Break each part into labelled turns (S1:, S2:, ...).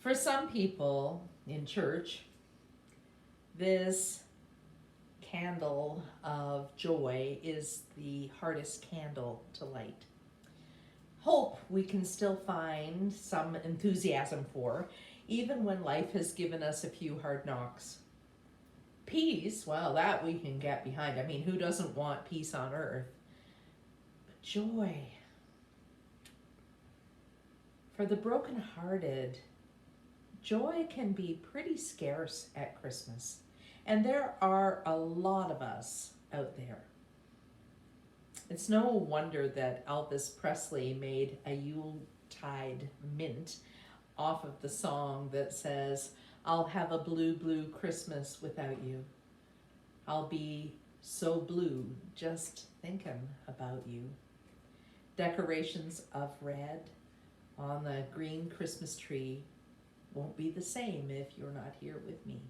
S1: For some people in church, this candle of joy is the hardest candle to light. Hope we can still find some enthusiasm for, even when life has given us a few hard knocks. Peace, well, that we can get behind. I mean, who doesn't want peace on earth? But joy. For the brokenhearted, joy can be pretty scarce at Christmas. And there are a lot of us out there. It's no wonder that Elvis Presley made a Yuletide mint off of the song that says, "I'll have a blue, blue Christmas without you. I'll be so blue just thinking about you." Decorations of red on the green Christmas tree won't be the same if you're not here with me.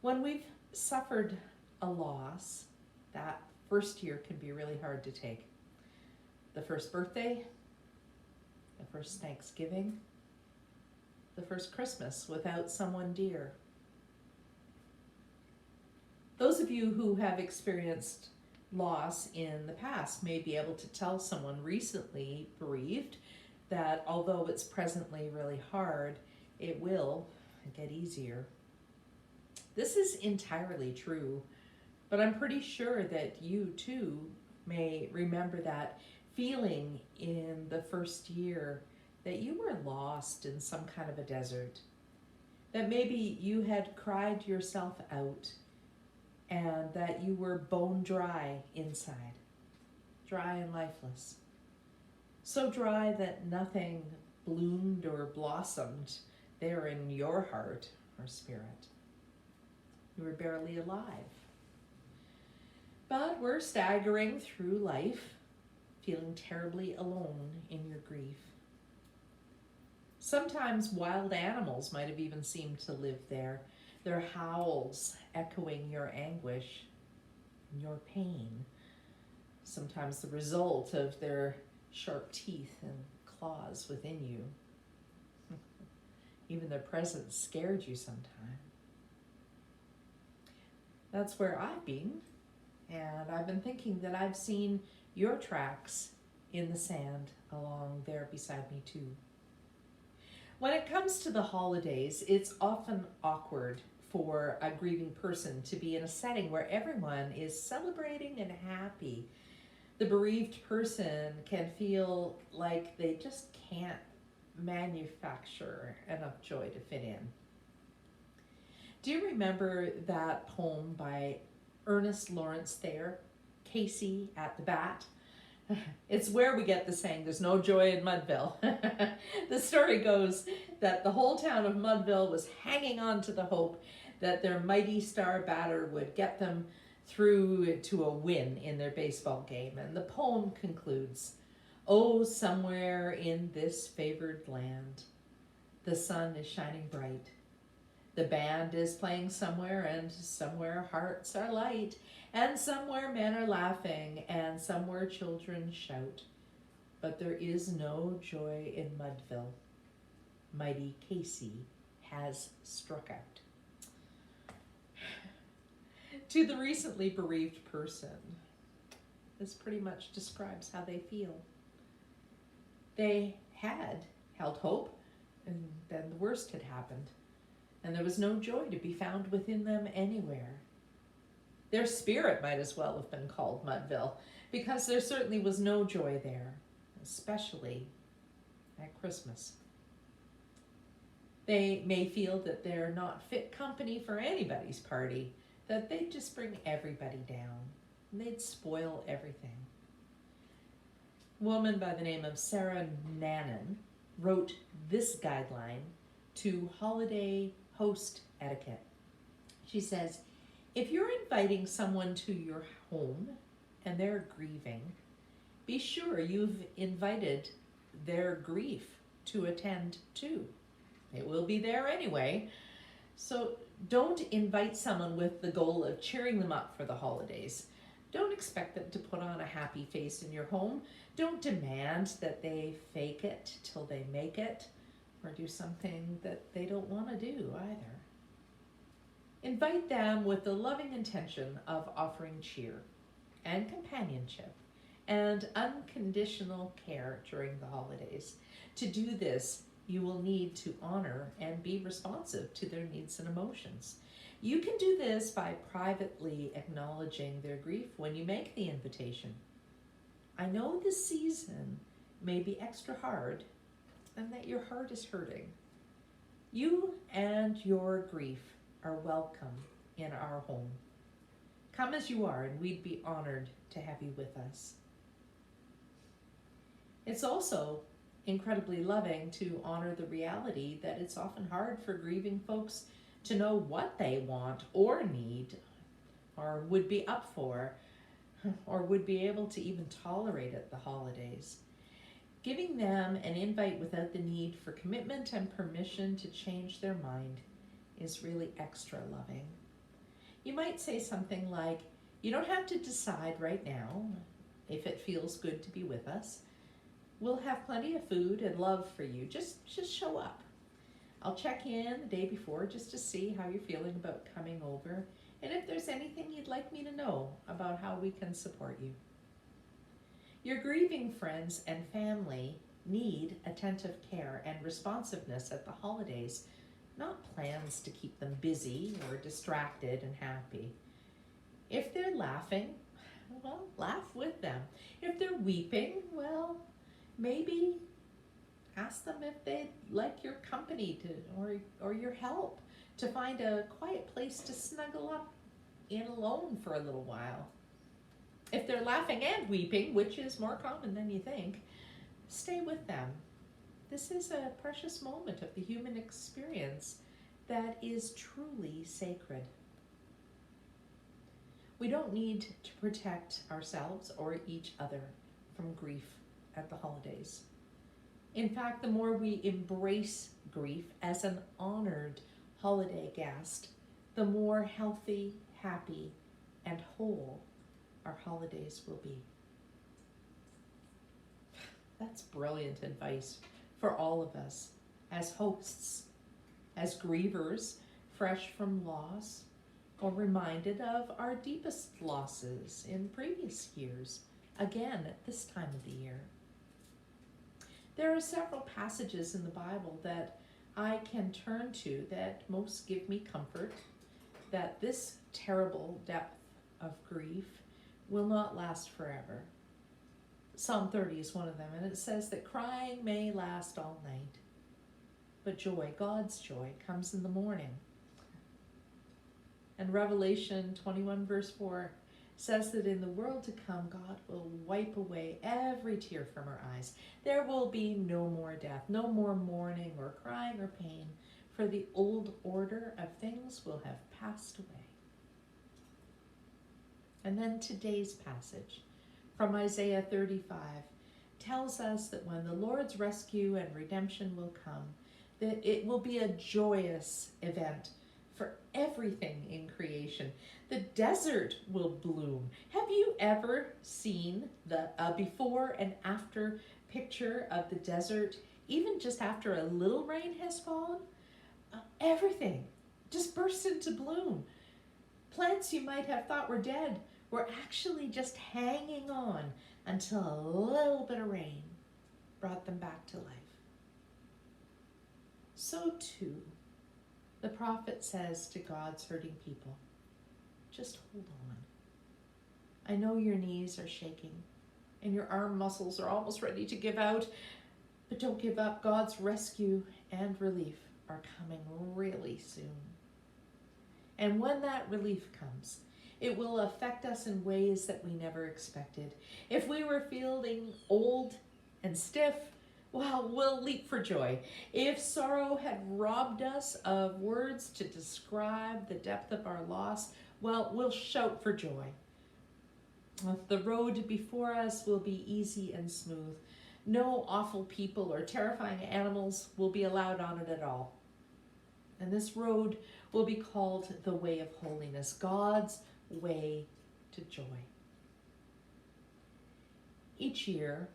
S1: When we've suffered a loss, that first year can be really hard to take. The first birthday, the first Thanksgiving, the first Christmas without someone dear. Those of you who have experienced loss in the past may be able to tell someone recently bereaved that although it's presently really hard, it will get easier. This is entirely true, but I'm pretty sure that you too may remember that feeling in the first year that you were lost in some kind of a desert, that maybe you had cried yourself out and that you were bone dry inside, dry and lifeless. So dry that nothing bloomed or blossomed there in your heart or spirit. You were barely alive. But we're staggering through life, feeling terribly alone in your grief. Sometimes wild animals might have even seemed to live there, their howls echoing your anguish and your pain, sometimes the result of their sharp teeth and claws within you. Even their presence scared you sometime. That's where I've been, and I've been thinking that I've seen your tracks in the sand along there beside me too. When it comes to the holidays, it's often awkward for a grieving person to be in a setting where everyone is celebrating and happy. The bereaved person can feel like they just can't manufacture enough joy to fit in. Do you remember that poem by Ernest Lawrence Thayer, Casey at the Bat? It's where we get the saying, "There's no joy in Mudville." The story goes that the whole town of Mudville was hanging on to the hope that their mighty star batter would get them through to a win in their baseball game. And the poem concludes, "Oh, somewhere in this favored land, the sun is shining bright. The band is playing somewhere, and somewhere hearts are light, and somewhere men are laughing, and somewhere children shout. But there is no joy in Mudville. Mighty Casey has struck out." To the recently bereaved person, this pretty much describes how they feel. They had held hope, and then the worst had happened, and there was no joy to be found within them anywhere. Their spirit might as well have been called Mudville, because there certainly was no joy there, especially at Christmas. They may feel that they're not fit company for anybody's party, that they'd just bring everybody down, and they'd spoil everything. A woman by the name of Sarah Nannon wrote this guideline to holiday host etiquette. She says, if you're inviting someone to your home and they're grieving, be sure you've invited their grief to attend to. It will be there anyway. So don't invite someone with the goal of cheering them up for the holidays. Don't expect them to put on a happy face in your home. Don't demand that they fake it till they make it, or do something that they don't want to do either. Invite them with the loving intention of offering cheer and companionship and unconditional care during the holidays. To do this, you will need to honor and be responsive to their needs and emotions. You can do this by privately acknowledging their grief when you make the invitation. I know this season may be extra hard and that your heart is hurting. You and your grief are welcome in our home. Come as you are, and we'd be honored to have you with us. It's also incredibly loving to honor the reality that it's often hard for grieving folks to know what they want or need or would be up for or would be able to even tolerate at the holidays. Giving them an invite without the need for commitment and permission to change their mind is really extra loving. You might say something like, you don't have to decide right now if it feels good to be with us. We'll have plenty of food and love for you. Just show up. I'll check in the day before just to see how you're feeling about coming over, and if there's anything you'd like me to know about how we can support you. Your grieving friends and family need attentive care and responsiveness at the holidays, not plans to keep them busy or distracted and happy. If they're laughing, well, laugh with them. If they're weeping, well, maybe ask them if they'd like your company or your help to find a quiet place to snuggle up in alone for a little while. If they're laughing and weeping, which is more common than you think, stay with them. This is a precious moment of the human experience that is truly sacred. We don't need to protect ourselves or each other from grief at the holidays. In fact, the more we embrace grief as an honored holiday guest, the more healthy, happy, and whole our holidays will be. That's brilliant advice for all of us as hosts, as grievers, fresh from loss, or reminded of our deepest losses in previous years, again at this time of the year. There are several passages in the Bible that I can turn to that most give me comfort that this terrible depth of grief will not last forever. Psalm 30 is one of them, and it says that crying may last all night, but joy, God's joy, comes in the morning. And Revelation 21 verse 4 says that in the world to come, God will wipe away every tear from our eyes. There will be no more death, no more mourning or crying or pain, for the old order of things will have passed away. And then today's passage from Isaiah 35 tells us that when the Lord's rescue and redemption will come, that it will be a joyous event for everything in creation. The desert will bloom. Have you ever seen the before and after picture of the desert, even just after a little rain has fallen? Everything just bursts into bloom. Plants you might have thought were dead were actually just hanging on until a little bit of rain brought them back to life. So too, the prophet says to God's hurting people, just hold on. I know your knees are shaking and your arm muscles are almost ready to give out, but don't give up. God's rescue and relief are coming really soon. And when that relief comes, it will affect us in ways that we never expected. If we were feeling old and stiff, well, we'll leap for joy. If sorrow had robbed us of words to describe the depth of our loss, well, we'll shout for joy. The road before us will be easy and smooth. No awful people or terrifying animals will be allowed on it at all. And this road will be called the way of holiness, God's way to joy. Each year,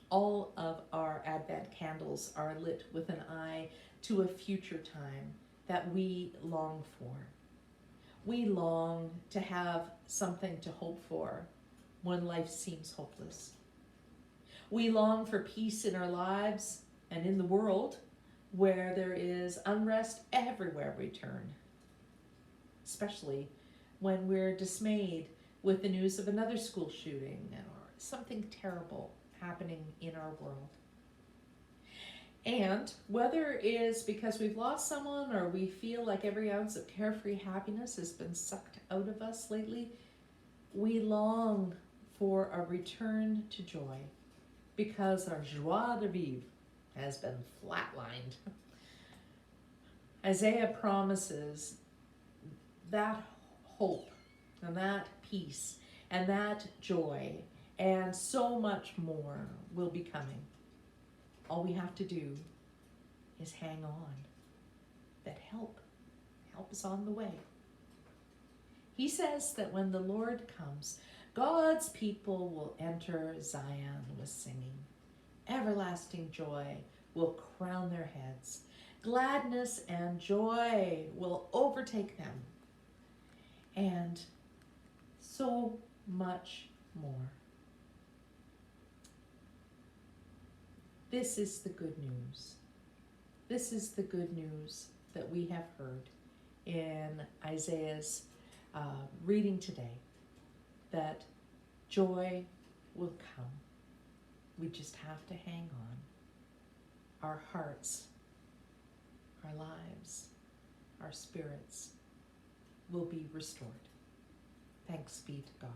S1: All of our Advent candles are lit with an eye to a future time that we long for. We long to have something to hope for when life seems hopeless. We long for peace in our lives and in the world where there is unrest everywhere we turn, especially when we're dismayed with the news of another school shooting or something terrible happening in our world. And whether it is because we've lost someone or we feel like every ounce of carefree happiness has been sucked out of us lately, we long for a return to joy because our joie de vivre has been flatlined. Isaiah promises that hope and that peace and that joy and so much more will be coming. All we have to do is hang on. That help is on the way. He says that when the Lord comes, God's people will enter Zion with singing. Everlasting joy will crown their heads. Gladness and joy will overtake them. And so much more. This is the good news. This is the good news that we have heard in Isaiah's reading today, that joy will come. We just have to hang on. Our hearts, our lives, our spirits will be restored. Thanks be to God.